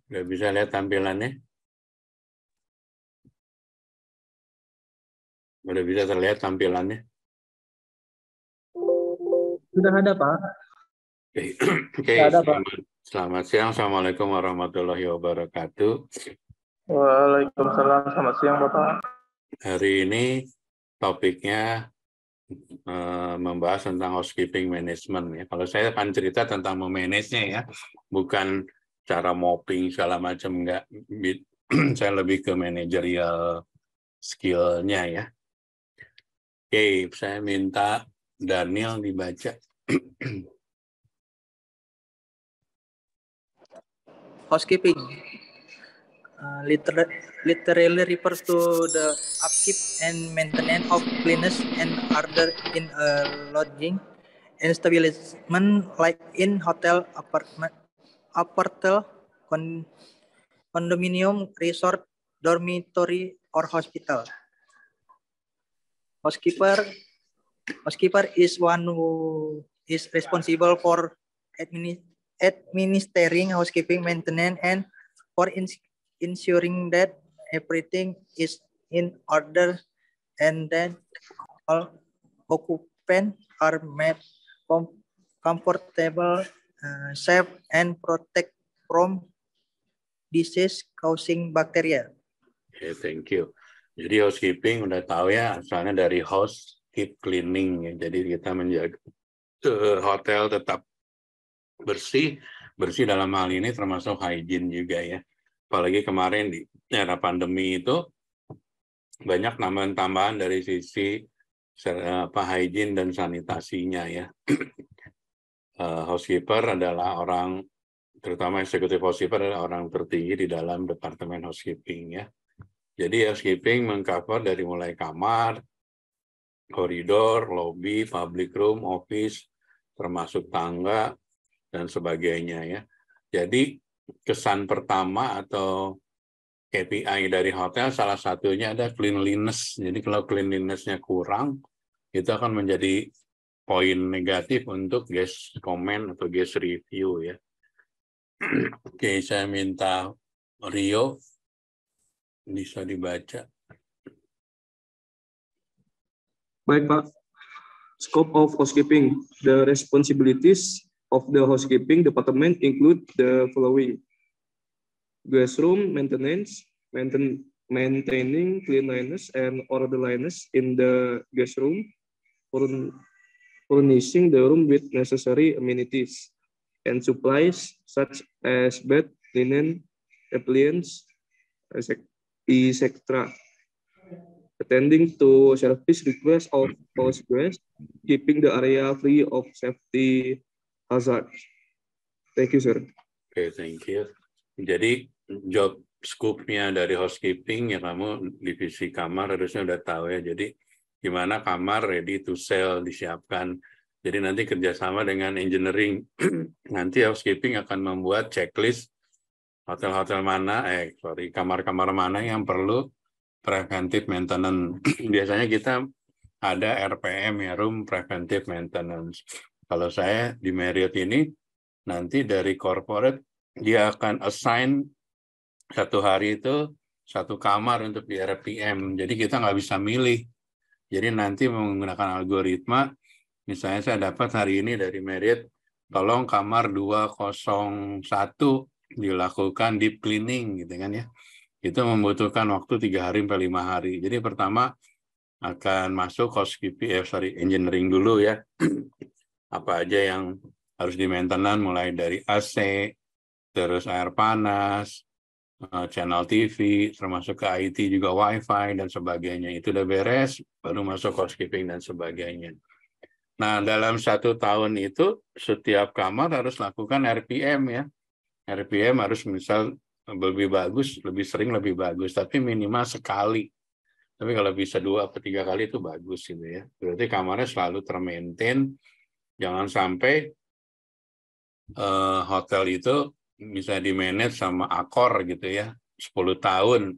Udah bisa lihat tampilannya? Udah bisa terlihat tampilannya? Sudah ada, Pak. Oke, Sudah ada, Pak. selamat siang. Assalamualaikum warahmatullahi wabarakatuh. Waalaikumsalam. Selamat siang, Bapak. Hari ini topiknya membahas tentang housekeeping management ya. Kalau saya akan cerita tentang memanage-nya ya, bukan cara mopping segala macam, enggak. Saya lebih ke manajerial skill-nya ya. Oke, saya minta Daniel dibaca. Housekeeping literally refers to the upkeep and maintenance of cleanliness and order in a lodging establishment like in hotel, condominium, resort, dormitory, or hospital. Housekeeper is one who is responsible for administering housekeeping maintenance and for ensuring that everything is in order and that all occupants are made comfortable, safe, and protect from disease-causing bacteria. Okay, thank you. Jadi housekeeping udah tahu ya, asalnya dari house keep cleaning ya. Jadi kita menjaga hotel tetap bersih dalam hal ini termasuk hygiene juga ya. Apalagi kemarin di era pandemi itu banyak tambahan-tambahan dari sisi hygiene dan sanitasinya ya. Housekeeper adalah orang, terutama executive housekeeper adalah orang tertinggi di dalam departemen housekeeping ya. Jadi housekeeping mengcover dari mulai kamar, koridor, lobby, public room, office, termasuk tangga, dan sebagainya ya. Jadi kesan pertama atau KPI dari hotel salah satunya ada cleanliness. Jadi kalau cleanliness-nya kurang, itu akan menjadi poin negatif untuk guest comment atau guest review ya. Oke, saya minta Rio bisa dibaca. Baik, Pak. Scope of housekeeping. The responsibilities of the housekeeping department include the following: guest room maintenance, maintaining cleanliness and orderliness in the guest room, furnishing the room with necessary amenities and supplies such as bed, linen, appliances, etc. Attending to service requests of house guests, keeping the area free of safety hazards. Thank you, sir. Oke, thank you. Jadi job scope-nya dari housekeeping ya, kamu divisi kamar harusnya udah tahu ya. Jadi gimana kamar ready to sell disiapkan. Jadi nanti kerjasama dengan engineering. Nanti housekeeping akan membuat checklist hotel-hotel mana, kamar-kamar mana yang perlu preventive maintenance. Biasanya kita ada RPM ya, room preventive maintenance. Kalau saya di Marriott ini, nanti dari corporate dia akan assign satu hari itu satu kamar untuk di RPM. Jadi kita nggak bisa milih. Jadi nanti menggunakan algoritma, misalnya saya dapat hari ini dari Marriott, tolong kamar 201 dilakukan deep cleaning gitu kan ya. Itu membutuhkan waktu 3 hari sampai 5 hari. Jadi pertama akan masuk engineering dulu ya. Apa aja yang harus di maintenance mulai dari AC, terus air panas, channel TV, termasuk ke IT juga WiFi dan sebagainya. Itu udah beres, baru masuk housekeeping dan sebagainya. Nah, dalam 1 tahun itu setiap kamar harus lakukan RPM ya. RPM harus misal lebih bagus, lebih sering lebih bagus, tapi minimal sekali. Tapi kalau bisa 2 atau 3 kali itu bagus gitu ya. Berarti kamarnya selalu termaintain. Jangan sampai hotel itu bisa di-manage sama Accor gitu ya. 10 tahun.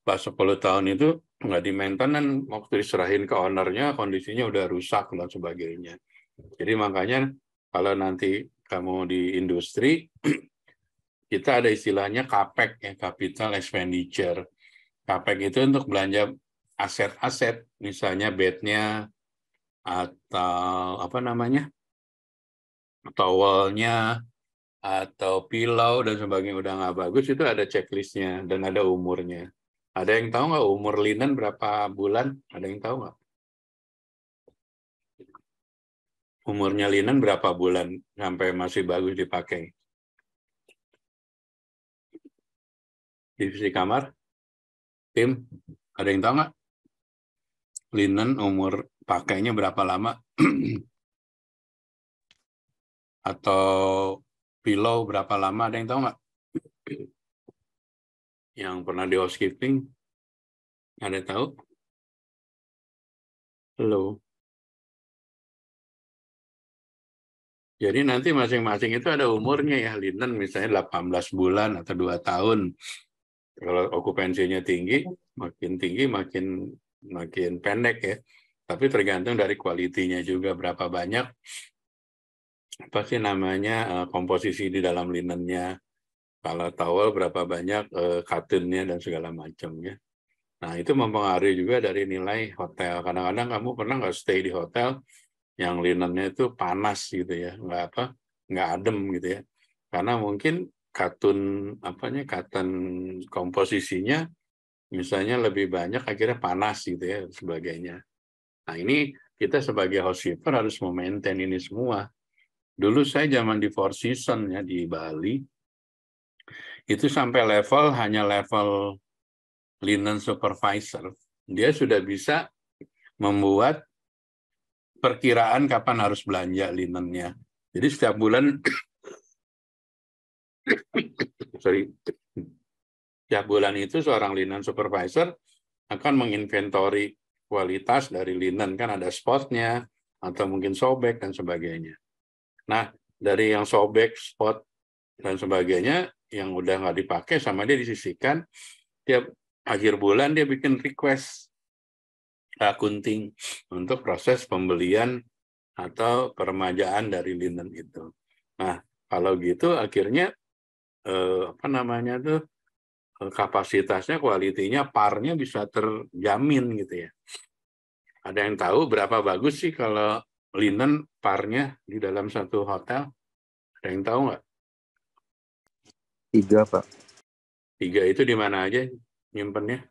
Pas 10 tahun itu nggak di-maintenance, waktu diserahin ke ownernya, kondisinya udah rusak dan sebagainya. Jadi makanya kalau nanti kamu di industri, kita ada istilahnya CAPEX ya, capital expenditure. CAPEX itu untuk belanja aset-aset, misalnya bednya atau apa namanya, towelnya atau pilau dan sebagainya udah nggak bagus, itu ada checklistnya dan ada umurnya. Ada yang tahu nggak umur linen berapa bulan? Ada yang tahu nggak? Umurnya linen berapa bulan sampai masih bagus dipakai? Divisi kamar? Tim? Ada yang tahu nggak? Linen umur pakainya berapa lama? Atau pilau berapa lama? Ada yang tahu nggak? Yang pernah di housekeeping? Ada yang tahu? Halo. Jadi nanti masing-masing itu ada umurnya ya. Linen misalnya 18 bulan atau 2 tahun. Kalau okupansinya tinggi makin pendek ya. Tapi tergantung dari kualitinya juga, berapa banyak apa sih namanya komposisi di dalam linennya. Kalau towel berapa banyak cottonnya dan segala macamnya. Nah itu mempengaruhi juga dari nilai hotel. Kadang-kadang kamu pernah nggak stay di hotel yang linennya itu panas gitu ya, nggak adem gitu ya. Karena mungkin cotton komposisinya misalnya lebih banyak, akhirnya panas gitu ya, sebagainya. Nah ini kita sebagai housekeeper harus memaintain ini semua. Dulu saya zaman di Four Seasons ya di Bali, itu sampai hanya level linen supervisor, dia sudah bisa membuat perkiraan kapan harus belanja linennya. Jadi setiap bulan, setiap bulan itu seorang linen supervisor akan menginventori kualitas dari linen, kan ada spotnya atau mungkin sobek dan sebagainya. Nah dari yang sobek, spot dan sebagainya yang udah nggak dipakai sama dia disisihkan, tiap akhir bulan dia bikin request akunting untuk proses pembelian atau peremajaan dari linen itu. Nah, kalau gitu akhirnya kapasitasnya, kualitinya, parnya bisa terjamin gitu ya. Ada yang tahu berapa bagus sih kalau linen parnya di dalam satu hotel? Ada yang tahu nggak? 3, Pak. 3 itu di mana aja nyimpennya?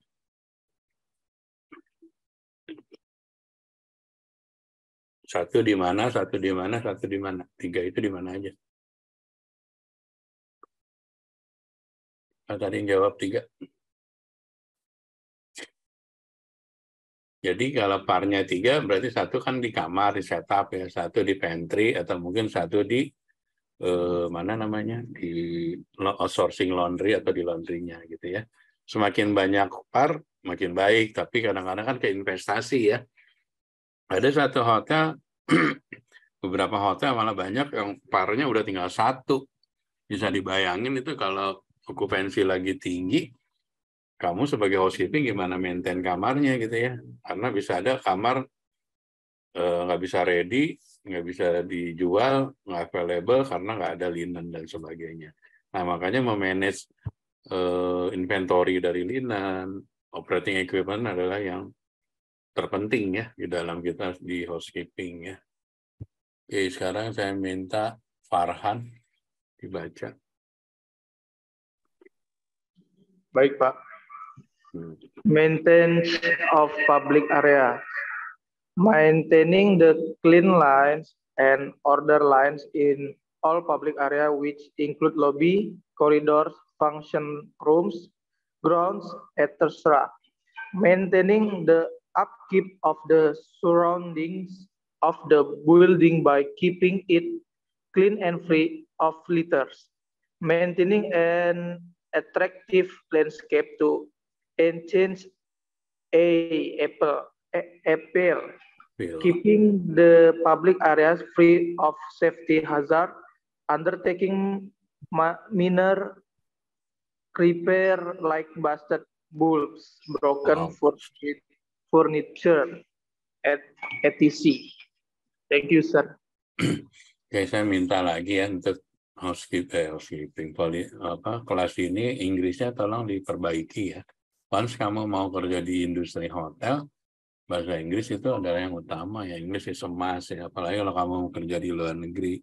Satu di mana, satu di mana, satu di mana? 3 itu di mana aja? Tadi yang jawab 3. Jadi kalau parnya 3, berarti satu kan di kamar, di setup ya, satu di pantry, atau mungkin satu di di outsourcing laundry atau di laundrynya gitu ya. Semakin banyak par, makin baik, tapi kadang-kadang kan ke investasi ya. Ada satu hotel, beberapa hotel malah banyak yang parnya udah tinggal 1. Bisa dibayangin itu kalau okupansi lagi tinggi, kamu sebagai housekeeping gimana maintain kamarnya gitu ya. Karena bisa ada kamar nggak bisa ready, nggak bisa dijual, nggak available karena nggak ada linen dan sebagainya. Nah makanya memanage inventory dari linen, operating equipment adalah yang terpenting ya di dalam kita di housekeeping ya. Oke, sekarang saya minta Farhan dibaca. Baik, Pak. Maintenance of public area. Maintaining the clean lines and order lines in all public area which include lobby, corridors, function rooms, grounds, etc. Maintaining the upkeep of the surroundings of the building by keeping it clean and free of litters. Maintaining an attractive landscape to enhance appeal. Keeping the public areas free of safety hazard, undertaking minor repair like busted bulbs, broken furniture, etc. Thank you, sir. Oke, saya minta lagi ya untuk housekeeping kelas ini Inggrisnya tolong diperbaiki ya. Once kamu mau kerja di industri hotel, bahasa Inggris itu adalah yang utama ya. Inggris is a must ya. Apalagi kalau kamu kerja di luar negeri,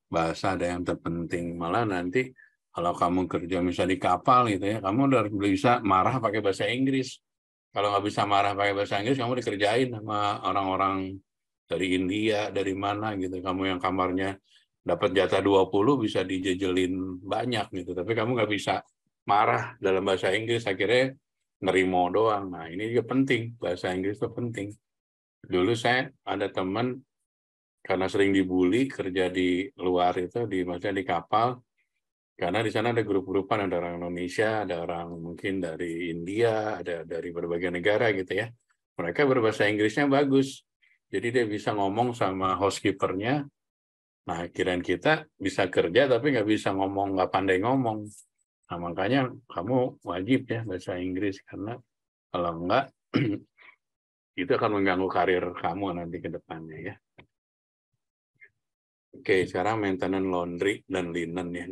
bahasa ada yang terpenting. Malah nanti kalau kamu kerja misalnya di kapal gitu ya, kamu udah bisa marah pakai bahasa Inggris. Kalau nggak bisa marah pakai bahasa Inggris, kamu dikerjain sama orang-orang dari India, dari mana gitu. Kamu yang kamarnya dapat jatah 20 bisa dijejelin banyak gitu. Tapi kamu nggak bisa marah dalam bahasa Inggris, akhirnya nerimo doang. Nah, ini juga penting. Bahasa Inggris itu penting. Dulu saya ada teman, karena sering dibully kerja di luar itu, maksudnya di kapal, karena di sana ada grup-grupan, ada orang Indonesia, ada orang mungkin dari India, ada dari berbagai negara gitu ya. Mereka berbahasa Inggrisnya bagus. Jadi dia bisa ngomong sama housekeeper-nya. Nah, kirain kita bisa kerja tapi nggak bisa ngomong, nggak pandai ngomong. Nah, makanya kamu wajib ya bahasa Inggris, karena kalau enggak, itu akan mengganggu karir kamu nanti ke depannya ya. Oke, sekarang maintenance laundry dan linen ya.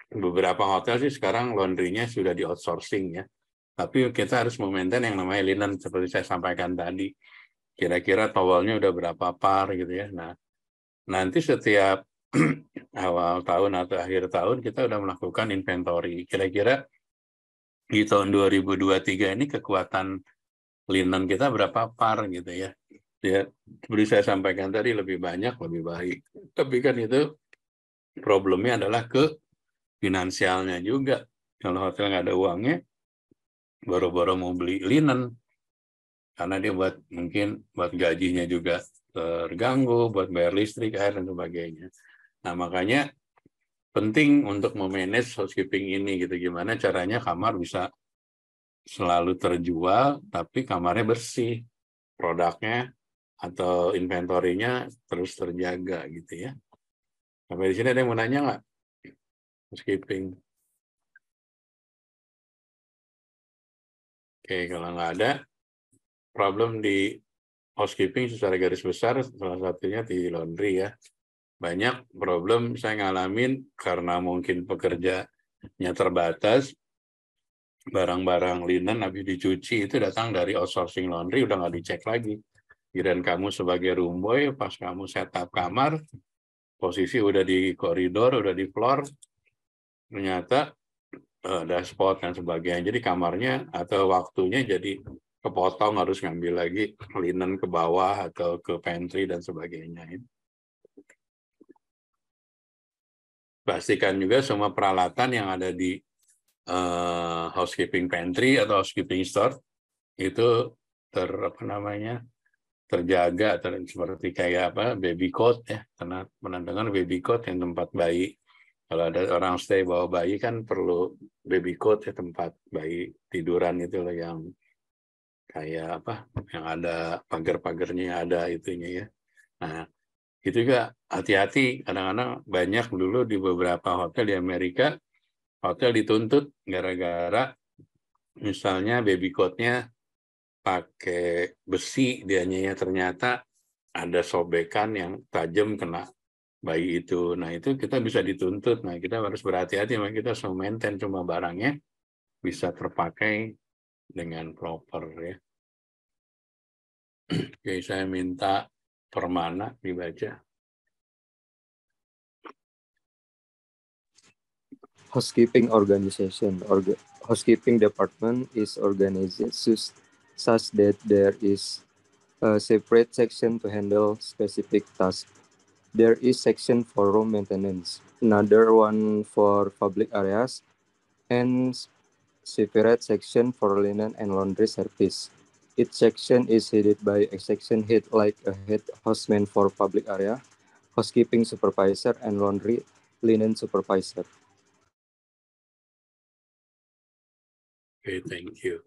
Beberapa hotel sih sekarang laundry-nya sudah di outsourcing ya. Tapi kita harus memaintain yang namanya linen seperti saya sampaikan tadi. Kira-kira towelnya udah berapa par gitu ya. Nah, nanti setiap awal tahun atau akhir tahun kita udah melakukan inventory. Kira-kira di tahun 2023 ini kekuatan linen kita berapa par gitu ya. Ya, seperti saya sampaikan tadi, lebih banyak lebih baik. Tapi kan itu problemnya adalah ke finansialnya juga. Kalau hotel nggak ada uangnya, baru-baru mau beli linen, karena dia mungkin buat gajinya juga terganggu, buat bayar listrik, air, dan sebagainya. Nah, makanya penting untuk memanage housekeeping ini gitu. Gimana caranya kamar bisa selalu terjual, tapi kamarnya bersih, produknya atau inventorinya terus terjaga gitu ya. Sampai di sini ada yang mau nanya nggak? Housekeeping. Oke, kalau nggak ada, problem di housekeeping secara garis besar, salah satunya di laundry ya. Banyak problem saya ngalamin karena mungkin pekerjanya terbatas, barang-barang linen habis dicuci itu datang dari outsourcing laundry, udah nggak dicek lagi. Kirain kamu sebagai room boy, pas kamu setup kamar, posisi udah di koridor, udah di floor, ternyata ada spot dan sebagainya. Jadi kamarnya atau waktunya jadi kepotong, harus ngambil lagi linen ke bawah atau ke pantry dan sebagainya. Pastikan juga semua peralatan yang ada di housekeeping pantry atau housekeeping store itu terjaga, seperti kayak baby cot ya, karena menandakan baby cot yang tempat bayi. Kalau ada orang stay bawa bayi kan perlu baby cot ya, tempat bayi tiduran itu loh, yang kayak yang ada pagar-pagarnya, ada itunya ya. Nah, itu juga hati-hati. Kadang-kadang banyak dulu di beberapa hotel di Amerika, hotel dituntut gara-gara misalnya baby cot-nya pakai besi, dianya ternyata ada sobekan yang tajam kena bayi itu. Nah, itu kita bisa dituntut. Nah, kita harus berhati-hati, kita harus maintain cuma barangnya bisa terpakai dengan proper ya. Oke, saya minta Permana dibaca. Housekeeping organization. Housekeeping department is organized such that there is a separate section to handle specific tasks. There is section for room maintenance, another one for public areas, and separate section for linen and laundry service. Each section is headed by a section head like a head houseman for public area, housekeeping supervisor, and laundry linen supervisor. Okay, thank you.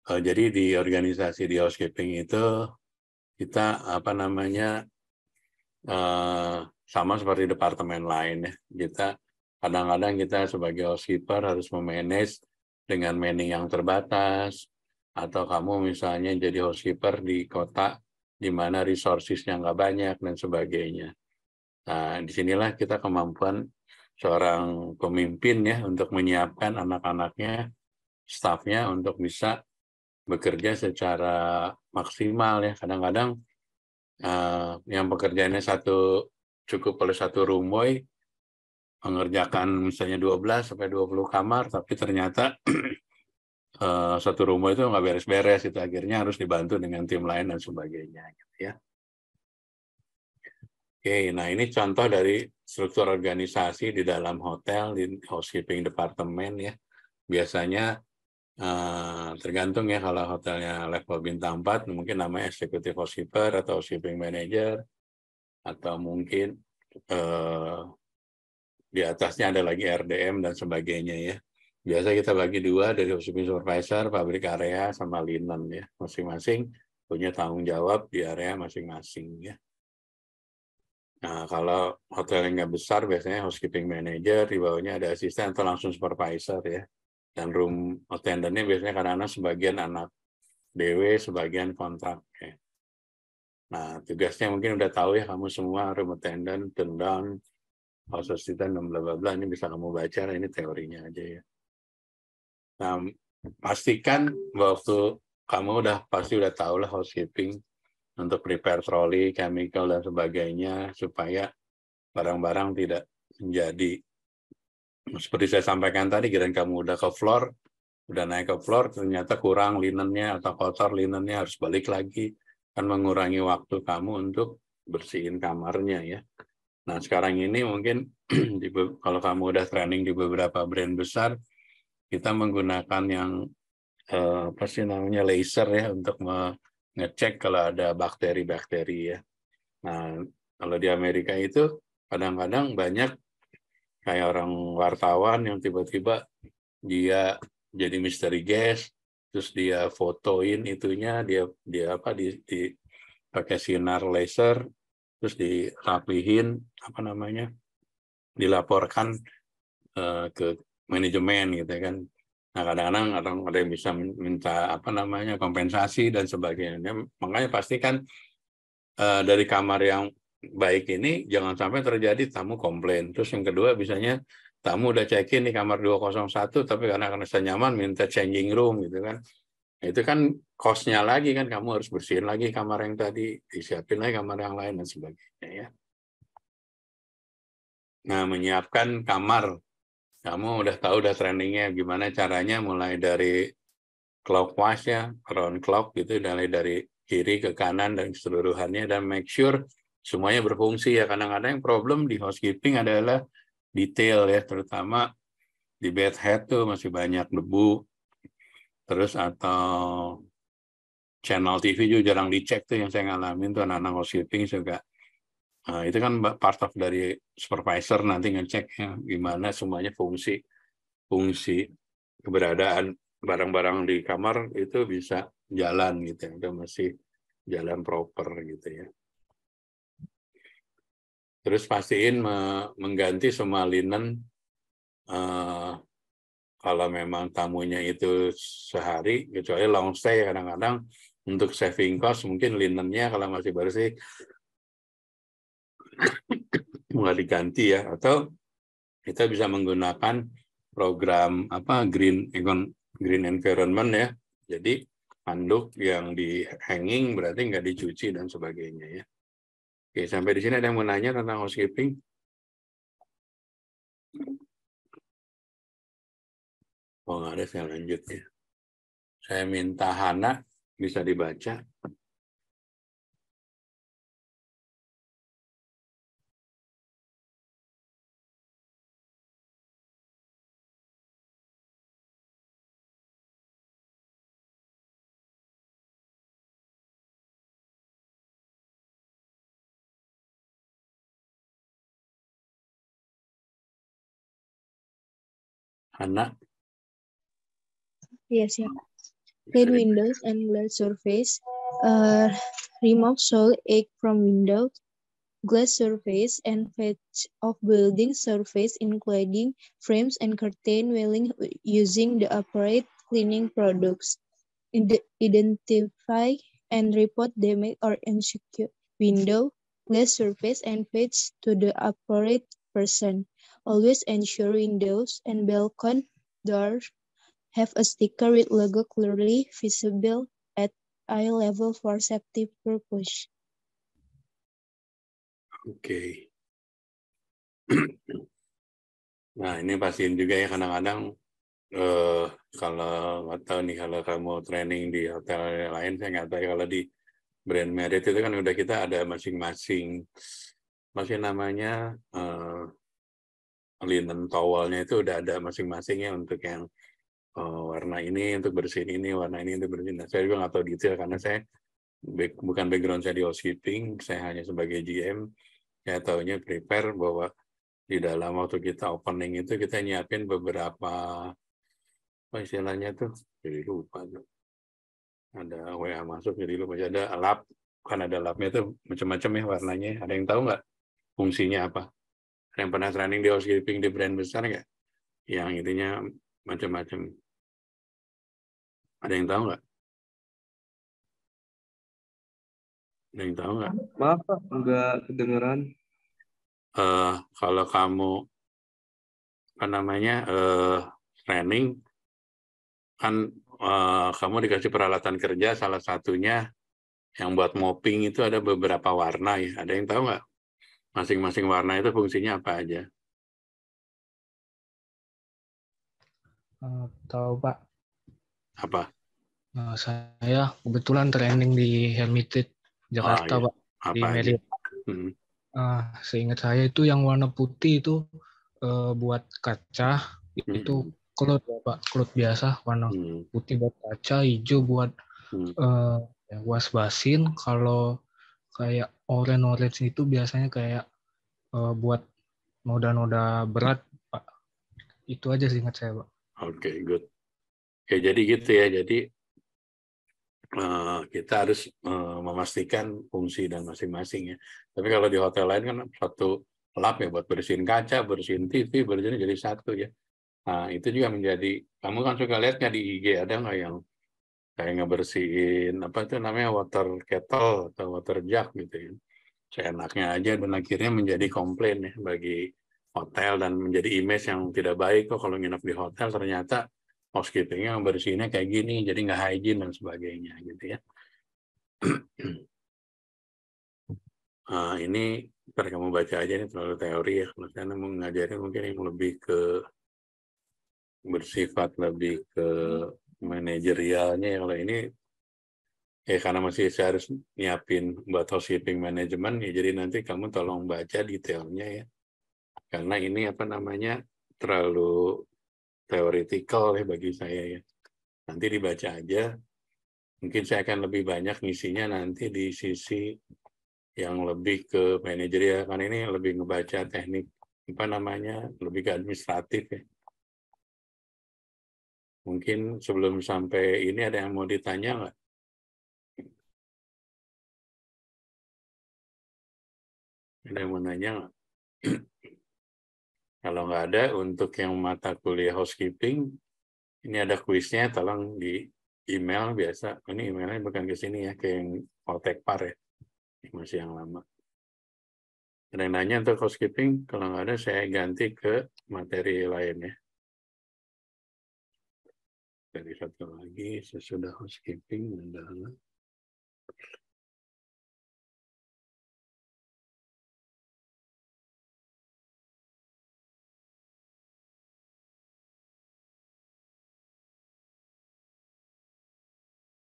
Jadi di organisasi di housekeeping itu kita sama seperti departemen lain ya. Kita kadang-kadang kita sebagai housekeeper harus memanage dengan manning yang terbatas, atau kamu misalnya jadi housekeeper di kota di mana resources-nya nggak banyak dan sebagainya. Nah, disinilah kita kemampuan seorang pemimpin ya untuk menyiapkan anak-anaknya, stafnya untuk bisa bekerja secara maksimal ya. Kadang-kadang yang pekerjaannya cukup oleh satu rumoi mengerjakan misalnya 12 sampai 20 kamar, tapi ternyata satu rumah itu nggak beres-beres, itu akhirnya harus dibantu dengan tim lain dan sebagainya gitu ya. Oke, nah ini contoh dari struktur organisasi di dalam hotel, di housekeeping departemen ya. Biasanya tergantung ya, kalau hotelnya level bintang 4 mungkin namanya executive housekeeper atau housekeeping manager, atau mungkin di atasnya ada lagi RDM dan sebagainya ya. Biasa kita bagi dua, dari housekeeping supervisor, public area, sama linen ya. Masing-masing punya tanggung jawab di area masing-masing ya. Nah, kalau hotel yang nggak besar, biasanya housekeeping manager, di bawahnya ada asisten atau langsung supervisor ya. Dan room attendant-nya biasanya kadang-kadang sebagian anak DW, sebagian kontrak ya. Nah, tugasnya mungkin udah tahu ya kamu semua, room attendant, tendang, house assistant, dan bla bla bla. Ini bisa kamu baca, ini teorinya aja ya. Nah, pastikan waktu kamu pasti udah tahu lah housekeeping untuk prepare trolley, chemical, dan sebagainya, supaya barang-barang tidak menjadi, seperti saya sampaikan tadi, kira kamu udah ke floor, udah naik ke floor, ternyata kurang linennya atau kotor linennya, harus balik lagi, kan mengurangi waktu kamu untuk bersihin kamarnya ya. Nah, sekarang ini mungkin kalau kamu udah training di beberapa brand besar, kita menggunakan yang apa sih namanya, laser ya, untuk ngecek kalau ada bakteri-bakteri ya. Nah, kalau di Amerika itu kadang-kadang banyak kayak orang wartawan yang tiba-tiba dia jadi misteri guest, terus dia fotoin itunya, dia pakai sinar laser, terus dirapihin, apa namanya, dilaporkan ke manajemen gitu kan. Nah, kadang-kadang ada yang bisa minta apa namanya, kompensasi dan sebagainya. Makanya pastikan dari kamar yang baik ini jangan sampai terjadi tamu komplain. Terus yang kedua, biasanya tamu udah check-in di kamar 201, tapi karena saya nyaman minta changing room gitu kan. Itu kan cost-nya lagi kan, kamu harus bersihin lagi kamar yang tadi, disiapin lagi kamar yang lain dan sebagainya ya. Nah, menyiapkan kamar. Kamu udah tahu, udah trainingnya gimana caranya, mulai dari clockwise ya, round clock gitu, dari kiri ke kanan dan keseluruhannya, dan make sure semuanya berfungsi ya. Kadang-kadang yang problem di housekeeping adalah detail ya, terutama di bed head tuh masih banyak debu, terus atau channel TV juga jarang dicek tuh, yang saya ngalamin tuh anak-anak housekeeping juga. Nah, itu kan part of dari supervisor nanti ngecek ya, gimana semuanya fungsi keberadaan barang-barang di kamar itu bisa jalan gitu ya, udah masih jalan proper gitu ya. Terus pastiin mengganti semua linen kalau memang tamunya itu sehari, kecuali long stay, kadang-kadang untuk saving cost mungkin linennya kalau masih bersih nggak diganti ya, atau kita bisa menggunakan program green environment ya. Jadi handuk yang di hanging berarti nggak dicuci dan sebagainya ya. Oke, sampai di sini ada yang mau nanya tentang housekeeping? Oh, nggak ada, saya lanjut ya. Saya minta Hana bisa dibaca. Hana. Yes, yeah. Clean windows and glass surface. Remove soil, egg from windows, glass surface, and fetch of building surface, including frames and curtain wailing, using the appropriate cleaning products. Identify and report damage or insecure window, glass surface, and page to the appropriate person. Always ensure windows and balcony doors have a sticker with logo clearly visible at eye level for safety purpose. Oke. Nah, ini pastiin juga ya kadang-kadang kalau nggak tahu nih kalau kamu training di hotel lain, saya nggak tahu ya, kalau di Brand Merit itu kan udah kita ada masing-masing, masih namanya linen towelnya itu udah ada masing-masingnya untuk yang warna ini untuk bersihin ini, warna ini untuk bersihin. Nah, saya juga nggak tahu detail karena saya bukan background saya di housekeeping, saya hanya sebagai GM. Saya tahunya prepare bahwa di dalam waktu kita opening itu kita nyiapin beberapa apa istilahnya tuh, jadi lupa tuh. Ada WA masuk jadi lupa, ada lap, kan ada lapnya tuh macam-macam ya warnanya. Ada yang tahu nggak fungsinya apa? Ada yang pernah training di housekeeping di brand besar nggak? Yang intinya macam-macam. Ada yang tahu nggak? Ada yang tahu nggak? Maaf Pak, nggak kedengeran. Kalau kamu apa namanya training kan kamu dikasih peralatan kerja, salah satunya yang buat mopping itu ada beberapa warna ya. Ada yang tahu nggak? Masing-masing warna itu fungsinya apa aja? Tahu Pak. Apa? Saya kebetulan training di Hermitage Jakarta, iya. Pak. Di Apa aja? Marriott. Seingat saya itu yang warna putih itu buat kaca, itu cloth ya Pak, cloth biasa warna putih buat kaca, hijau buat was basin. Kalau kayak orange itu biasanya kayak buat noda-noda berat Pak. Itu aja seingat saya Pak. Oke, good. Oke, jadi gitu ya. Jadi kita harus memastikan fungsi dan masing-masing ya. Tapi kalau di hotel lain kan satu lap ya buat bersihin kaca, bersihin TV, bersihin jadi satu ya. Nah, itu juga menjadi, kamu kan suka lihat nggak di IG ada nggak yang kayak ngebersihin apa itu namanya water kettle atau water jug gitu ya. Seenaknya aja dan akhirnya menjadi komplain ya bagi hotel dan menjadi image yang tidak baik kok kalau nginep di hotel ternyata housekeeping-nya bersihinnya kayak gini, jadi nggak hygiene dan sebagainya gitu ya. Ini ntar kamu baca aja, ini terlalu teori ya. Kalau saya mau ngajarin mungkin yang lebih ke bersifat lebih ke manajerialnya ya. Kalau ini ya karena masih saya harus nyiapin buat housekeeping management ya, jadi nanti kamu tolong baca detailnya ya. Karena ini apa namanya terlalu teoretikal ya bagi saya ya. Nanti dibaca aja. Mungkin saya akan lebih banyak ngisinya nanti di sisi yang lebih ke manajerial, kan ini lebih ngebaca teknik apa namanya, lebih ke administratif ya. Mungkin sebelum sampai ini ada yang mau ditanya nggak? Ada yang mau nanya nggak? Kalau nggak ada, untuk yang mata kuliah housekeeping, ini ada kuisnya, tolong di email biasa. Ini emailnya bukan ke sini ya, ke yang Hotekpar ya. Ini masih yang lama. Ada yang nanya untuk housekeeping? Kalau nggak ada, saya ganti ke materi lain ya. Dari satu lagi, sesudah housekeeping adalah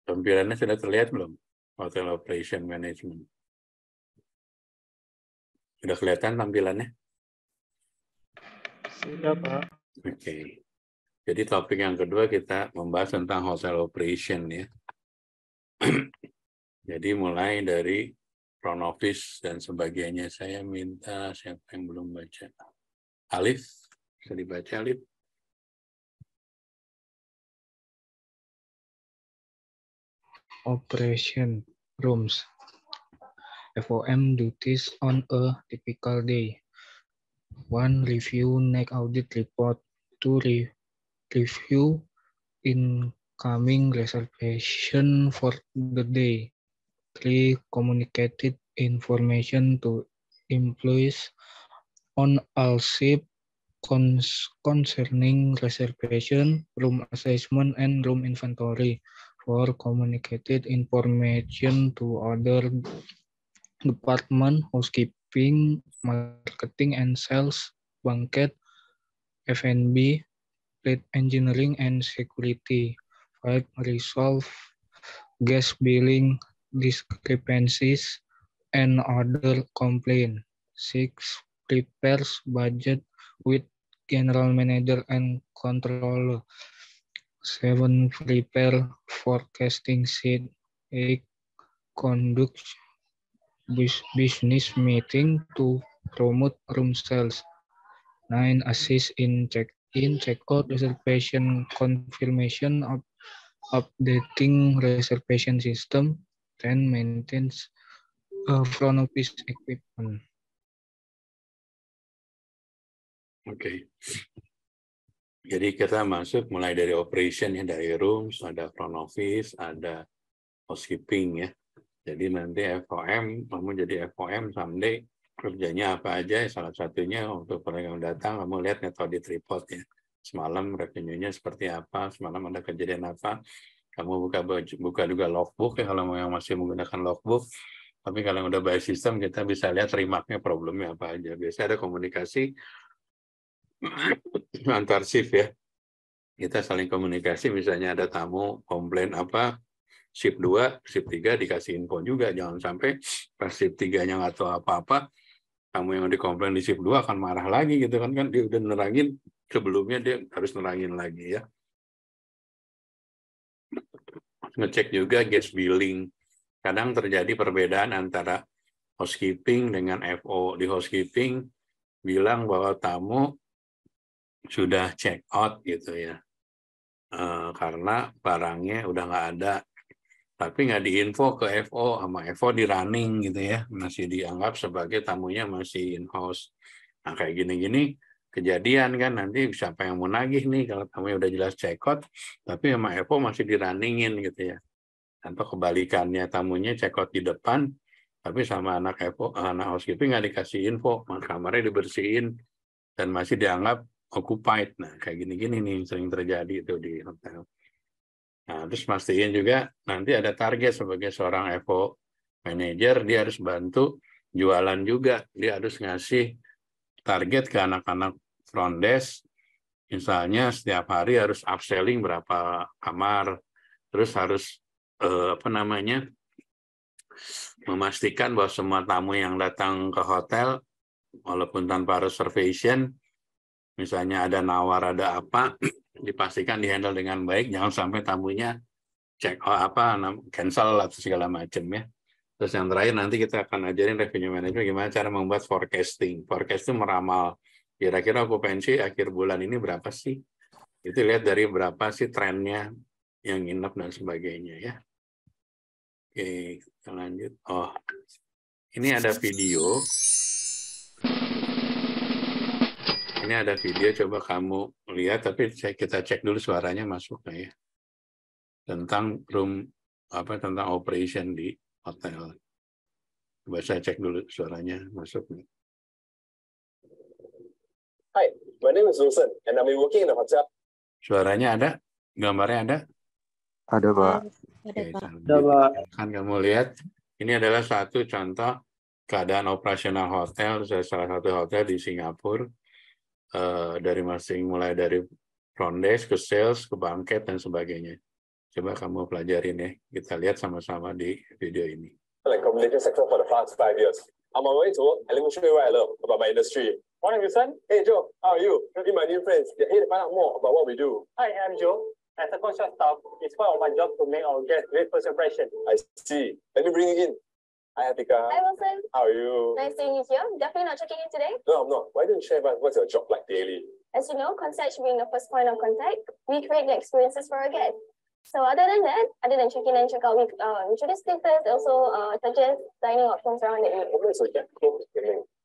tampilannya sudah terlihat belum? Hotel Operation Management. Sudah kelihatan tampilannya? Sudah Pak. Oke. Jadi topik yang kedua kita membahas tentang hotel operation ya. Jadi mulai dari front office dan sebagainya. Saya minta siapa yang belum baca. Alif, bisa dibaca Alif? Operation rooms. FOM duties on a typical day. 1. Review next audit report. 2. Review incoming reservation for the day. directly communicated information to employees on all ship concerning reservation, room assessment, and room inventory, for communicated information to other department, housekeeping, marketing and sales, banquet, F&B, fleet engineering and security. 5. Resolve guest billing discrepancies and other complaints. 6. Prepares budget with general manager and controller. 7. Prepare forecasting sheet. 8. Conduct business meeting to promote room sales. 9. Assist in check-in, check-out, reservation confirmation, updating reservation system. 10. Maintains front office equipment. Oke. Jadi kita masuk mulai dari operation ya, dari rooms, ada front office, ada housekeeping ya. Jadi nanti FOM, kamu jadi FOM someday kerjanya apa aja, salah satunya untuk orang yang datang, kamu lihat net audit report ya. Semalam revenue-nya seperti apa, semalam ada kejadian apa, kamu buka juga logbook ya, kalau yang masih menggunakan logbook. Tapi kalau yang udah by system, kita bisa lihat remark-nya problemnya apa aja. Biasanya ada komunikasi antar shift ya. Kita saling komunikasi, misalnya ada tamu komplain apa, shift 2, shift 3 dikasih info juga. Jangan sampai pas shift 3-nya nggak tahu apa-apa, kamu yang dikomplain di shift 2 akan marah lagi gitu kan, dia udah nerangin, sebelumnya dia harus nerangin lagi ya. Ngecek juga guest billing. Kadang terjadi perbedaan antara housekeeping dengan FO. Di housekeeping bilang bahwa tamu sudah check out gitu ya. Karena barangnya udah nggak ada. Tapi nggak diinfo ke FO, sama FO di running gitu ya, masih dianggap sebagai tamunya masih in-house. Nah kayak gini-gini kejadian kan, nanti siapa yang mau nagih nih kalau tamunya udah jelas check out, tapi sama FO masih di runningin gitu ya. Atau kebalikannya, tamunya check out di depan, tapi sama anak FO, anak housekeeping nggak dikasih info, kamarnya dibersihin, dan masih dianggap occupied. Nah kayak gini-gini nih sering terjadi itu di hotel. Nah, terus pastiin juga nanti ada target sebagai seorang FO manager, dia harus bantu jualan juga. Dia harus ngasih target ke anak-anak front desk, misalnya setiap hari harus upselling berapa kamar, terus harus memastikan bahwa semua tamu yang datang ke hotel, walaupun tanpa reservation, misalnya ada nawar, ada apa, dipastikan dihandle dengan baik, jangan sampai tamunya cancel atau segala macam ya. Terus yang terakhir nanti kita akan ajarin revenue management gimana cara membuat forecasting. Forecasting meramal kira-kira okupansi akhir bulan ini berapa sih? Itu lihat dari berapa sih trennya yang nginep dan sebagainya ya. Oke, kita lanjut. Oh, ini ada video. Ini ada video, coba kamu lihat, tapi kita cek dulu suaranya masuk nggak ya? Tentang tentang operation di hotel. Coba saya cek dulu suaranya masuk nggak? Hi, my name is Wilson, and I've been working in the hotel. Suaranya ada? Gambarnya ada? Ada, Pak. Ada, Pak. Ada, Pak. Kan kamu lihat, ini adalah satu contoh keadaan operasional hotel, salah satu hotel di Singapura. Mulai dari front desk ke sales ke banquet dan sebagainya. Coba kamu pelajarin ya, kita lihat sama-sama di video ini. Like communication sector for the past 5 years. I'm on my way to work, and let me show you what I love about my industry. Morning, Wilson. Hey, Joe. How are you? Meet my new friends. They're here to find out more about what we do. Hi, I'm Joe. As a contract staff, it's part of my job to make our guests great first impression. I see. Let me bring you in. Hi, Atika. Hi, Wilson. How are you? Nice seeing you here. Definitely not checking in today. No, I'm not. Why don't you share about what's your job like daily? As you know, concierge being the first point of contact, we create the experiences for our guests. So other than that, other than check-in and check-out, we introduce status, also suggest dining options around the area.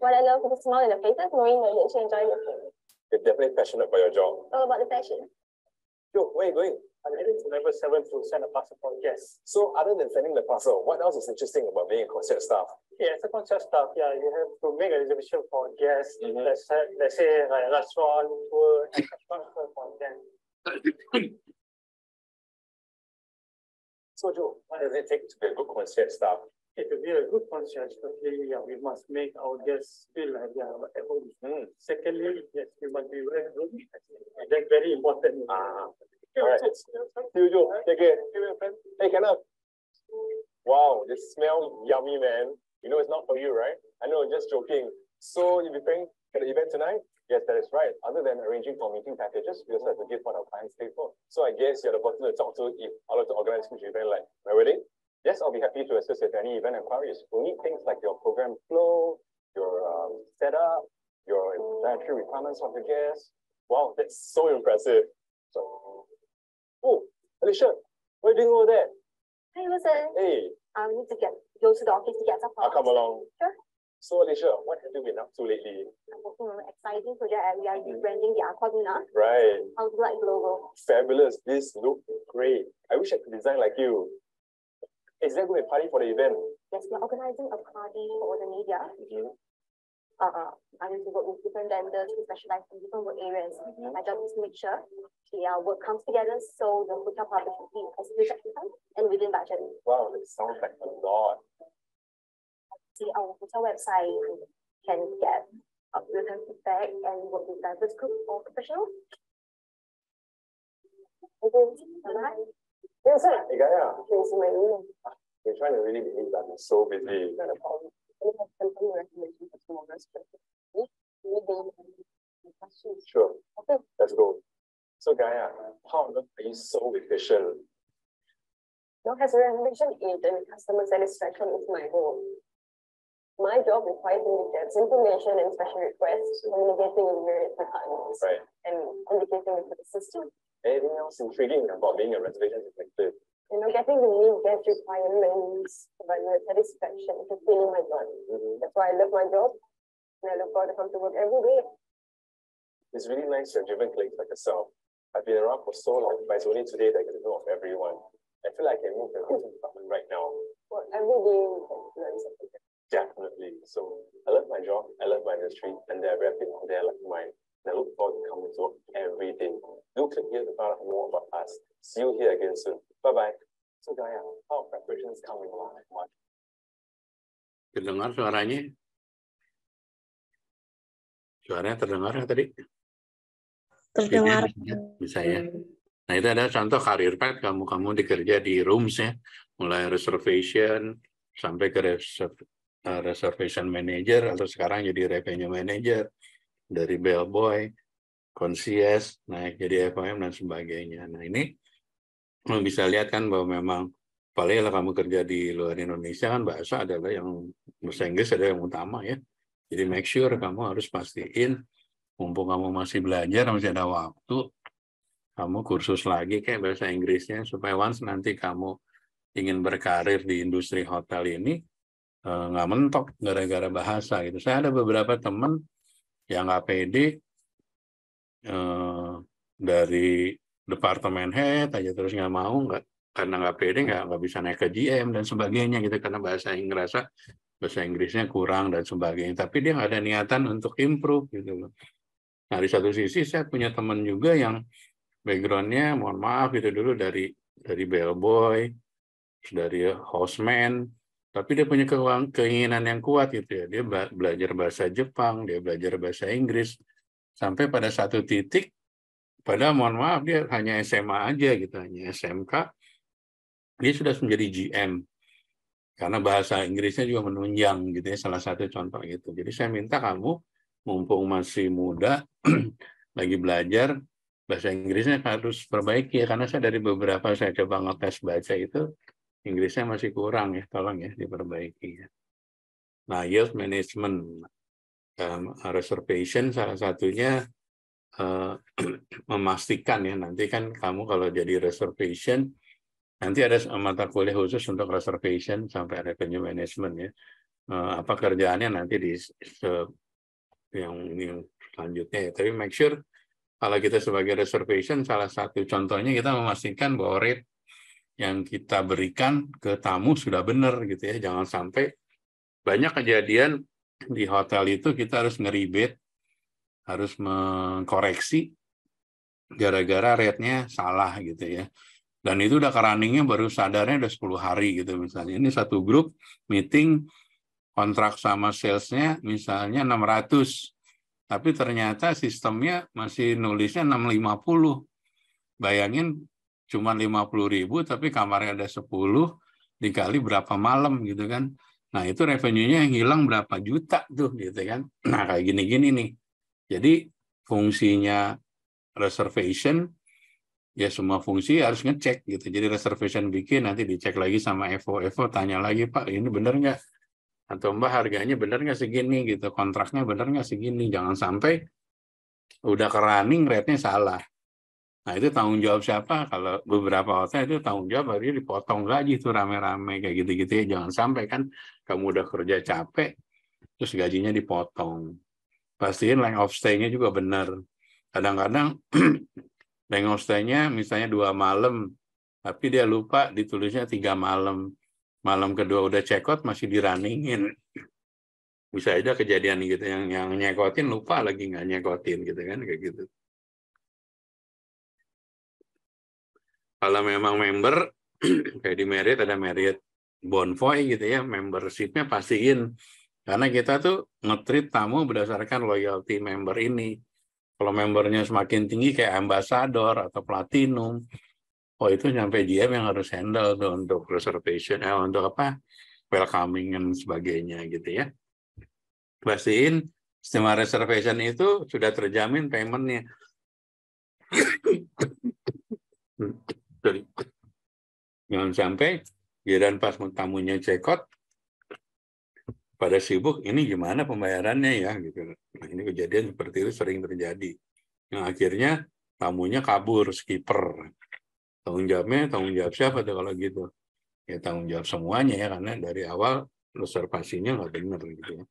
What I love is the smile in the faces, knowing that they actually enjoy the food. You're definitely passionate about your job. All about the passion. Yo, where are you going? I'm heading to level 7 to send a parcel for guests. So other than sending the parcel, what else is interesting about being a concierge staff? Yeah, as a concierge staff, yeah, you have to make a reservation for guests. Let's say like restaurant, tour, and transfer for them. So Joe, what does it take to be a good concierge staff? If to be a good concierge, firstly, yeah, we must make our guests feel like they are at home. Secondly, yes, we must be very good. That's very important. All right. See you, Joe. Take care. Hey, Kenneth. Wow, this smells yummy, man. You know it's not for you, right? I know, just joking. So you'll be paying for the event tonight? Yes, that is right. Other than arranging for meeting packages, we also have to give what our clients pay for. So I guess you're the person to talk to if I want to organize a huge event like my wedding. Yes, I'll be happy to assist with any event inquiries. We'll need things like your program flow, your setup, your dietary requirements of the guests. Wow, that's so impressive. So, oh, Alicia, what are you doing over there? Hey, Wilson. Hey. I need to go to the office to get some I'll come along. Sure. So, Alicia, what have you been up to lately? I'm working on an exciting project and we are rebranding the Aqua Luna. Right. I would like the logo. Fabulous. This looks great. I wish I could design like you. Is there going to be a party for the event? Yes, we're organizing a party for the media. I need to work with different vendors who specialize in different work areas. My job is to make sure the work comes together so the hotel public will be executed and within budget. Wow, that sounds like a lot. See our hotel website, you can get real-time feedback and work with diverse group of professionals. Bye-bye. Yes, sir. Hey, Gaia. Please, my room. You're trying to really believe that I'm so busy. Not a problem. Sure. Okay. Let's go. So, Gaia, how on earth are you so efficient? Now, as a renovation agent, customer satisfaction is my goal. My job requires me to get information and special requests, communicating with various departments, and indicating it to the system. Anything else intriguing about being a reservation executive? You know, getting the new guest requirements, evaluate satisfaction, fulfilling my job. That's why I love my job, and I look forward to come to work every day. It's really nice to have driven colleagues like yourself. I've been around for so long, but it's only today that I get to know of everyone. I feel like I can move around the department right now. Well, every day you can learn something. Definitely. So I love my job, I love my industry, and there are rare people out there like mine. And I look forward to coming to work every day. Do click here to find out more about us. See you here again soon. Bye-bye. So Gaia, how are preparations coming along? Terdengar suaranya? Suaranya terdengar ya tadi? Terdengar. Bisa ya. Nah, itu ada contoh career path kamu dikerja di rooms ya, mulai reservation sampai ke reservation manager atau sekarang jadi revenue manager, dari bellboy, concierge, naik jadi FOM dan sebagainya. Nah, ini bisa lihat kan bahwa memang apalagi kalau kamu kerja di luar Indonesia kan bahasa adalah bahasa Inggris adalah yang utama ya. Jadi make sure kamu harus pastiin mumpung kamu masih belajar, masih ada waktu, kamu kursus lagi kayak bahasa Inggrisnya supaya once nanti kamu ingin berkarir di industri hotel ini nggak mentok gara-gara bahasa gitu. Saya ada beberapa teman yang nggak pede dari departemen head aja terus nggak mau, karena nggak pede nggak bisa naik ke GM dan sebagainya gitu karena bahasa Inggrisnya kurang dan sebagainya. Tapi dia nggak ada niatan untuk improve gitu loh. Nah di satu sisi saya punya teman juga yang backgroundnya mohon maaf gitu dulu dari bellboy, dari houseman, tapi dia punya keinginan yang kuat gitu ya. Dia belajar bahasa Jepang, dia belajar bahasa Inggris sampai pada satu titik. Padahal mohon maaf dia hanya SMA aja gitu, hanya SMK, dia sudah menjadi GM karena bahasa Inggrisnya juga menunjang gitu ya, salah satu contoh gitu. Jadi saya minta kamu mumpung masih muda lagi belajar bahasa Inggrisnya harus perbaiki ya, karena saya dari beberapa saya coba ngetes baca itu Inggrisnya masih kurang ya, tolong ya diperbaiki ya. Nah yield management reservation salah satunya memastikan ya, nanti kan kamu kalau jadi reservation nanti ada mata kuliah khusus untuk reservation sampai revenue management ya. Apa kerjaannya nanti di yang selanjutnya ya. Tapi make sure kalau kita sebagai reservation, salah satu contohnya kita memastikan bahwa rate yang kita berikan ke tamu sudah benar gitu ya. Jangan sampai banyak kejadian di hotel itu kita harus nge-rebate, harus mengkoreksi gara-gara rate-nya salah gitu ya. Dan itu udah runningnya baru sadarnya udah 10 hari gitu misalnya. Ini satu grup meeting kontrak sama salesnya misalnya 600. Tapi ternyata sistemnya masih nulisnya 650. Bayangin cuma 50.000 tapi kamarnya ada 10 dikali berapa malam gitu kan. Nah itu revenue-nya yang hilang berapa juta tuh gitu kan. Nah kayak gini-gini nih. Jadi fungsinya reservation ya semua fungsi harus ngecek gitu. Jadi reservation bikin nanti dicek lagi sama Evo tanya lagi Pak ini bener nggak? Atau Mbak harganya bener nggak segini gitu, kontraknya bener nggak segini, jangan sampai udah ke running rate-nya salah. Nah itu tanggung jawab siapa? Kalau beberapa hotel itu tanggung jawab harusnya dipotong gaji tuh rame-rame kayak gitu-gitu ya, jangan sampai kan kamu udah kerja capek, terus gajinya dipotong. Pastiin length of stay-nya juga bener. Kadang-kadang length of stay-nya misalnya 2 malam, tapi dia lupa ditulisnya 3 malam. Malam kedua udah check out masih dirunningin. Bisa aja kejadian gitu yang nyekotin lupa lagi nggak nyekotin gitu kan kayak gitu. Kalau memang member kayak di Marriott ada Marriott Bonvoy gitu ya, membership-nya pastiin karena kita tuh nge-treat tamu berdasarkan loyalty member ini. Kalau membernya semakin tinggi kayak ambassador atau platinum, oh itu sampai GM yang harus handle tuh untuk reservation, untuk apa welcoming dan sebagainya gitu ya. Pastiin sistem reservation itu sudah terjamin paymentnya. Jangan sampai giliran pas tamunya check out pada sibuk ini gimana pembayarannya ya gitu. Nah, ini kejadian seperti itu sering terjadi. Yang akhirnya tamunya kabur, skipper. Tanggung jawab siapa tuh kalau gitu? Ya tanggung jawab semuanya ya karena dari awal reservasinya nggak benar gitu ya.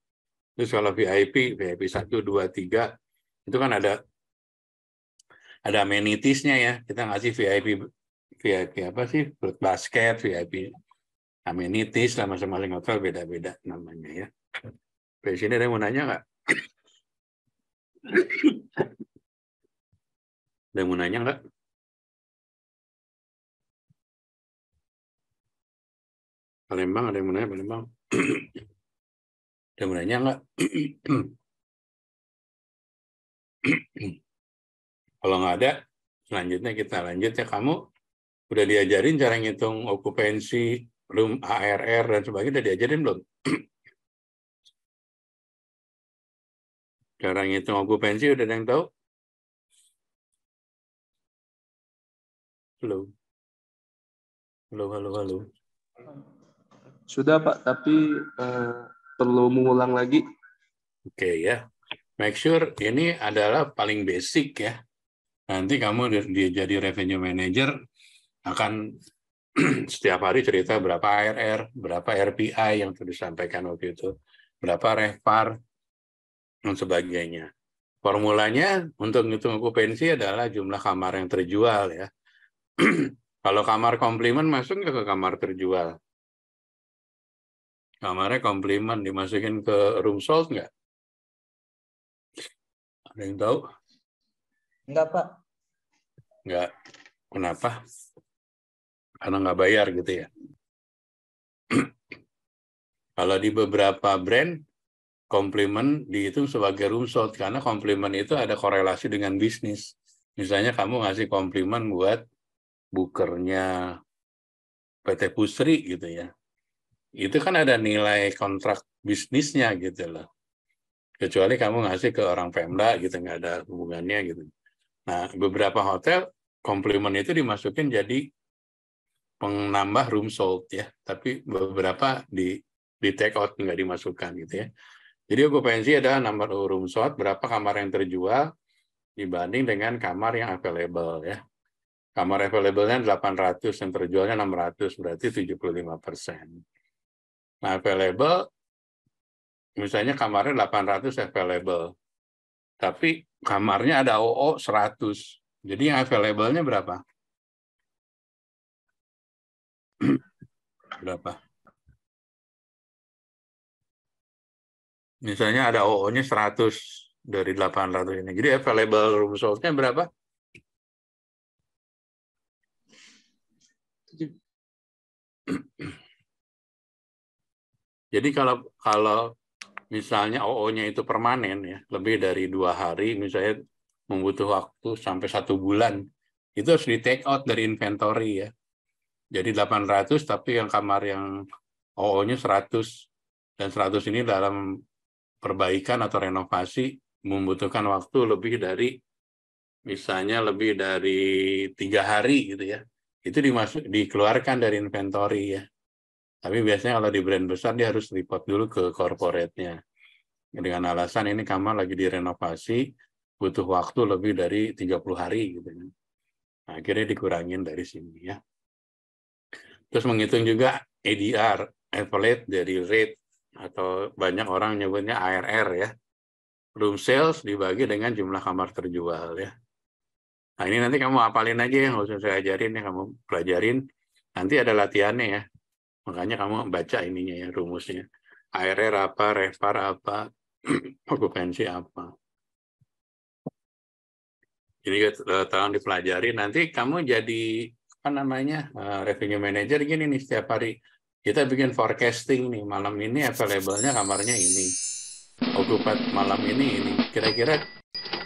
Terus kalau VIP 1, 2, 3 itu kan ada amenities-nya ya. Kita ngasih VIP apa sih? Fruit basket, VIP amenities lah masing-masing hotel beda-beda namanya ya. Di sini ada yang mau nanya nggak? Ada yang mau nanya nggak? Palembang ada yang mau nanya Palembang? Ada yang mau nanya nggak? Kalau nggak ada, selanjutnya kita lanjut ya. Kamu udah diajarin cara ngitung okupansi, room ARR dan sebagainya, udah diajarin belum? Cara ngitung okupansi udah ada yang tahu? Halo. Sudah Pak, tapi perlu mengulang lagi. Oke ya. Make sure ini adalah paling basic ya. Nanti kamu jadi revenue manager akan setiap hari cerita berapa ARR, berapa RPI yang sudah disampaikan waktu itu, berapa RevPAR, dan sebagainya. Formulanya untuk ngitung okupansi adalah jumlah kamar yang terjual ya. Kalau kamar komplimen masuk nggak ke kamar terjual? Kamarnya komplimen dimasukin ke room sold nggak? Ada yang tahu? Enggak, Pak. Enggak. Kenapa? Karena nggak bayar gitu ya. Kalau di beberapa brand, komplimen dihitung sebagai room sold karena komplimen itu ada korelasi dengan bisnis. Misalnya kamu ngasih komplimen buat bookernya PT Pusri gitu ya. Itu kan ada nilai kontrak bisnisnya gitu loh. Kecuali kamu ngasih ke orang Pemda gitu, nggak ada hubungannya gitu. Nah, beberapa hotel komplimen itu dimasukin jadi penambah room sold ya, tapi beberapa di take out nggak dimasukkan gitu ya. Jadi okupansi adalah number room sold, berapa kamar yang terjual dibanding dengan kamar yang available ya. Kamar available-nya 800, yang terjualnya 600, berarti 75%. Nah, available, misalnya kamarnya 800 available, tapi kamarnya ada OO 100. Jadi yang available-nya berapa? Berapa? Misalnya ada OO-nya 100 dari 800 ini. Jadi available room source-nya berapa? Jadi kalau misalnya OO-nya itu permanen ya, lebih dari 2 hari, misalnya membutuh waktu sampai 1 bulan, itu harus di take out dari inventory ya. Jadi 800 tapi yang kamar yang OO-nya 100 dan 100 ini dalam perbaikan atau renovasi membutuhkan waktu lebih dari misalnya lebih dari 3 hari gitu ya. Itu dikeluarkan dari inventory ya. Tapi biasanya kalau di brand besar dia harus report dulu ke corporate-nya. Dengan alasan ini kamar lagi direnovasi, butuh waktu lebih dari 30 hari gitu. Nah, akhirnya dikurangin dari sini ya. Terus menghitung juga ADR, average daily rate, atau banyak orang nyebutnya ARR ya. Room sales dibagi dengan jumlah kamar terjual ya. Nah ini nanti kamu hafalin aja ya, nggak usah saya ajarin ya, kamu pelajarin. Nanti ada latihannya ya. Makanya kamu baca ininya ya, rumusnya. ARR apa, RevPAR apa, okupansi apa. Jadi tolong dipelajari. Nanti kamu jadi apa namanya revenue manager gini nih, setiap hari kita bikin forecasting nih, malam ini available-nya kamarnya ini, okupan malam ini, kira-kira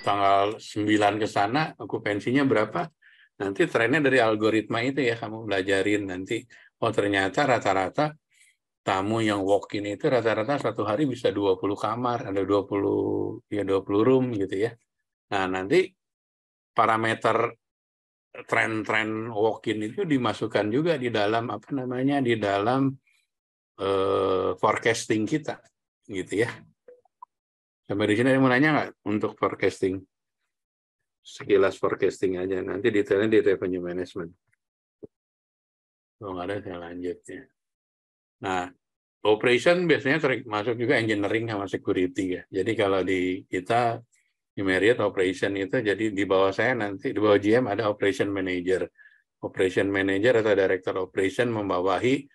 tanggal 9 ke sana okupansinya berapa, nanti trennya dari algoritma itu ya kamu belajarin nanti. Oh ternyata rata-rata tamu yang walk-in itu rata-rata satu hari bisa 20 kamar, ada 20 room gitu ya. Nah nanti parameter tren-tren walk-in itu dimasukkan juga di dalam apa namanya, di dalam forecasting kita gitu ya. Sampai di sini ada yang mau nanya nggak untuk forecasting? Sekilas forecasting aja, nanti detailnya di revenue management. Kalau nggak ada saya lanjut ya. Nah, operation biasanya masuk juga engineering sama security ya. Jadi kalau di kita di Marriott operation itu, jadi di bawah saya nanti, di bawah GM ada operation manager. Operation manager atau director operation membawahi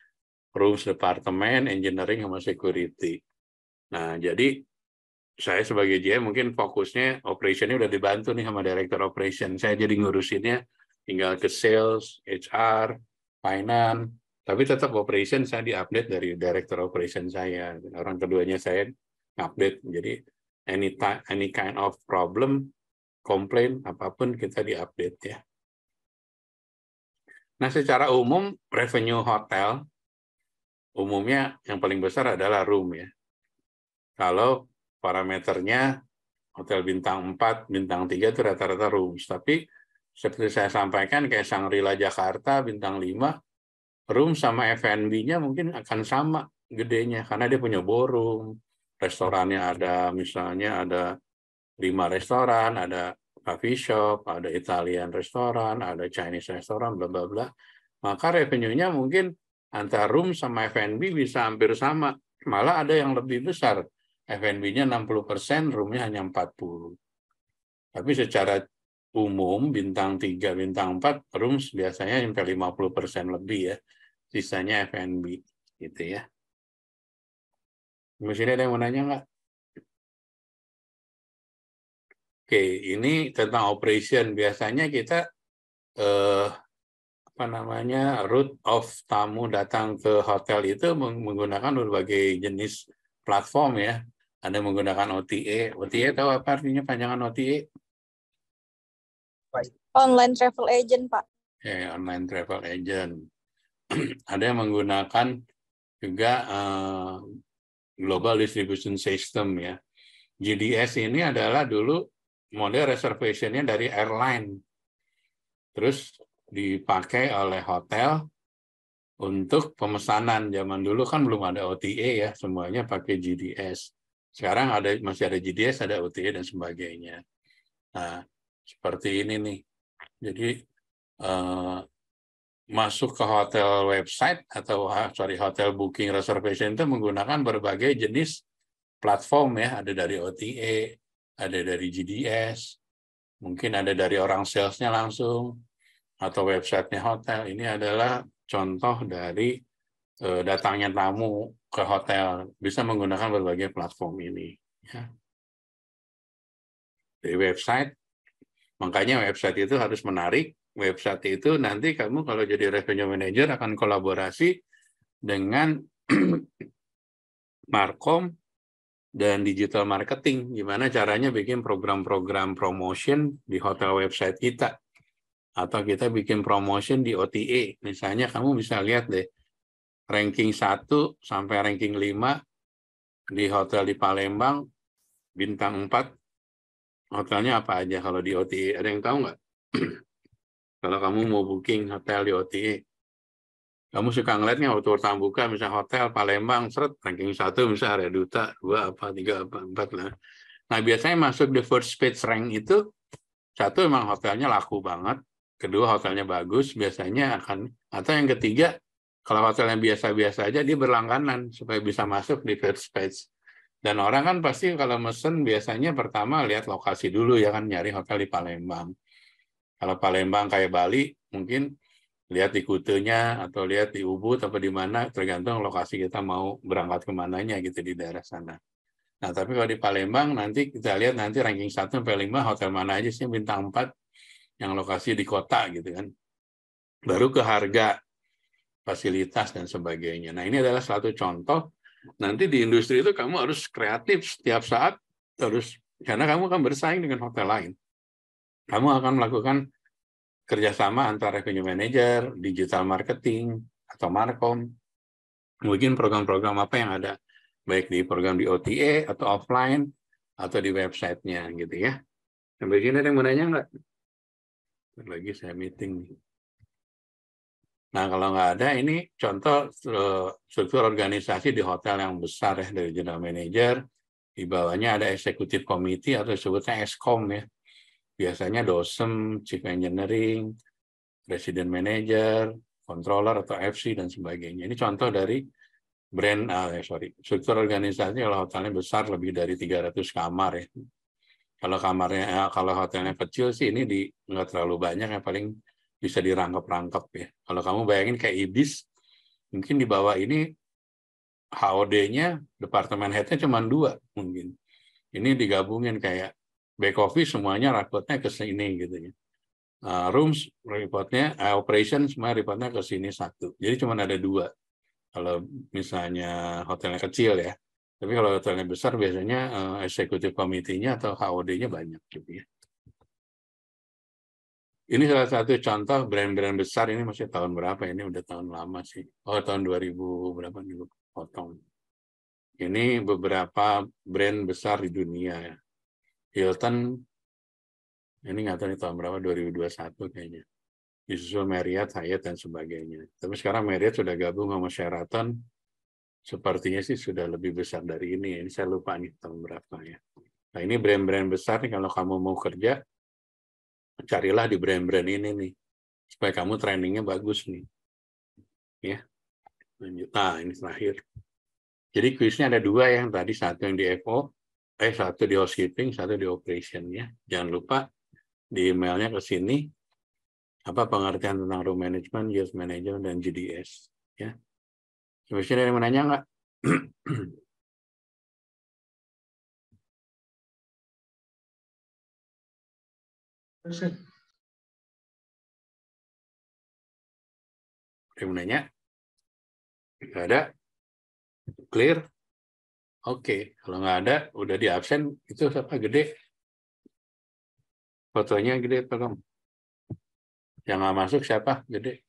rooms department, engineering sama security. Nah, jadi saya sebagai GM mungkin fokusnya operationnya udah dibantu nih sama director operation. Saya jadi ngurusinnya tinggal ke sales, HR, finance, tapi tetap operation saya diupdate dari director operation saya. Orang keduanya saya update. Jadi any kind of problem, komplain, apapun kita diupdate ya. Nah, secara umum revenue hotel umumnya yang paling besar adalah room ya. Kalau parameternya hotel bintang 4, bintang 3 itu rata-rata rooms. Tapi seperti saya sampaikan kayak Shangri-La Jakarta bintang 5, room sama F&B-nya mungkin akan sama gedenya karena dia punya ballroom, restorannya ada misalnya ada 5 restoran, ada coffee shop, ada Italian restoran, ada Chinese restoran, bla bla bla. Maka revenue-nya mungkin antara room sama F&B bisa hampir sama. Malah ada yang lebih besar. F&B-nya 60%, room-nya hanya 40%. Tapi secara umum, bintang 3, bintang 4, rooms biasanya sampai 50% lebih ya. Sisanya F&B, gitu ya. Di sini ada yang mau nanya nggak? Oke, ini tentang operation. Biasanya kita apa namanya, route of tamu datang ke hotel itu menggunakan berbagai jenis platform ya. Ada menggunakan OTA. OTA tahu apa artinya panjangan OTA? Online travel agent, Pak. Ya, online travel agent. Ada yang menggunakan juga Global Distribution System ya. GDS ini adalah dulu model reservation-nya dari airline. Terus dipakai oleh hotel untuk pemesanan. Zaman dulu kan belum ada OTA ya, semuanya pakai GDS. Sekarang masih ada GDS, ada OTA dan sebagainya. Nah, seperti ini nih. Jadi masuk ke hotel website atau hotel booking reservation itu menggunakan berbagai jenis platform ya, ada dari OTA, ada dari GDS, mungkin ada dari orang salesnya langsung, atau websitenya hotel. Ini adalah contoh dari datangnya tamu ke hotel, bisa menggunakan berbagai platform ini. Ya. Di website, makanya website itu harus menarik. Website itu nanti kamu kalau jadi revenue manager akan kolaborasi dengan Markom dan digital marketing. Gimana caranya bikin program-program promotion di hotel website kita. Atau kita bikin promotion di OTA. Misalnya kamu bisa lihat deh, ranking 1 sampai ranking 5 di hotel di Palembang, bintang 4, hotelnya apa aja kalau di OTA? Ada yang tahu nggak? Kalau kamu mau booking hotel di OTA, kamu suka ngeliatnya waktu pertama buka, misalnya hotel Palembang, seret, ranking 1 misalnya Reduta, 2 apa, 3 apa, 4 lah. Nah biasanya masuk di first page rank itu, 1 memang hotelnya laku banget, kedua hotelnya bagus, biasanya akan, atau yang ketiga, kalau hotelnya biasa-biasa aja, dia berlangganan supaya bisa masuk di first page. Dan orang kan pasti kalau mesen biasanya pertama lihat lokasi dulu ya kan, nyari hotel di Palembang. Kalau Palembang kayak Bali, mungkin lihat di Kutenya atau lihat di Ubud atau di mana, tergantung lokasi kita mau berangkat kemananya gitu di daerah sana. Nah tapi kalau di Palembang nanti kita lihat nanti ranking 1 sampai 5 hotel mana aja sih bintang 4 yang lokasi di kota gitu kan. Baru ke harga, fasilitas dan sebagainya. Nah ini adalah satu contoh. Nanti di industri itu kamu harus kreatif setiap saat, terus karena kamu akan bersaing dengan hotel lain. Kamu akan melakukan kerjasama antara revenue manager, digital marketing, atau Markom. Mungkin program-program apa yang ada, baik di program di OTA atau offline, atau di websitenya gitu ya. Sampai sini ada yang mau nanya nggak? Lagi saya meeting. Nah kalau nggak ada, ini contoh struktur organisasi di hotel yang besar ya, dari general manager, di bawahnya ada executive committee atau disebutnya EXCOM ya. Biasanya DOSM, chief engineering, resident manager, controller atau FC dan sebagainya. Ini contoh dari struktur organisasi kalau hotelnya besar lebih dari 300 kamar ya. Kalau hotelnya kecil sih ini nggak terlalu banyak ya, paling bisa dirangkap-rangkap ya. Kalau kamu bayangin kayak Ibis, mungkin di bawah ini HOD-nya, departemen head-nya cuma 2 mungkin. Ini digabungin kayak back office semuanya reportnya ke sini gitu ya. Rooms reportnya, operation semua reportnya ke sini 1. Jadi cuma ada 2. Kalau misalnya hotelnya kecil ya. Tapi kalau hotelnya besar biasanya executive committee-nya atau HOD-nya banyak gitu ya. Ini salah satu contoh brand-brand besar, ini masih tahun berapa? Ini udah tahun lama sih. Oh, tahun 2000 berapa nih potong. Ini beberapa brand besar di dunia ya. Hilton, ini nggak tahu nih tahun berapa, 2021 kayaknya. Disusul Marriott, Hyatt, dan sebagainya. Tapi sekarang Marriott sudah gabung sama Sheraton, sepertinya sih sudah lebih besar dari ini. Ini saya lupa nih tahun berapa ya. Nah ini brand-brand besar nih, kalau kamu mau kerja, carilah di brand-brand ini nih, supaya kamu trainingnya bagus nih. Ya, lanjut. Nah ini terakhir. Jadi kuisnya ada 2 yang tadi, satu yang di FO, satu di housekeeping, satu di operation ya. Jangan lupa di emailnya ke sini, apa pengertian tentang room management, yield management, dan GDS. Ya. Sebenarnya ada yang mau nanya nggak? Ada yang mau nanya? Nggak ada? Clear? Oke. Kalau nggak ada, udah di absen, itu siapa gede? Fotonya gede, tolong. Yang nggak masuk siapa? Gede.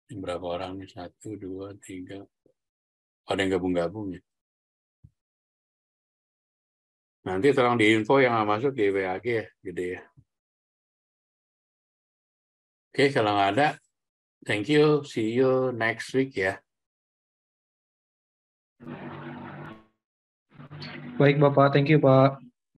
Berapa orang nih? 1, 2, 3. Ada yang gabung-gabung ya. Nanti tolong diinfo yang nggak masuk di WAG ya, gede ya. Oke, kalau nggak ada, thank you. See you next week ya. Baik Bapak, thank you Pak.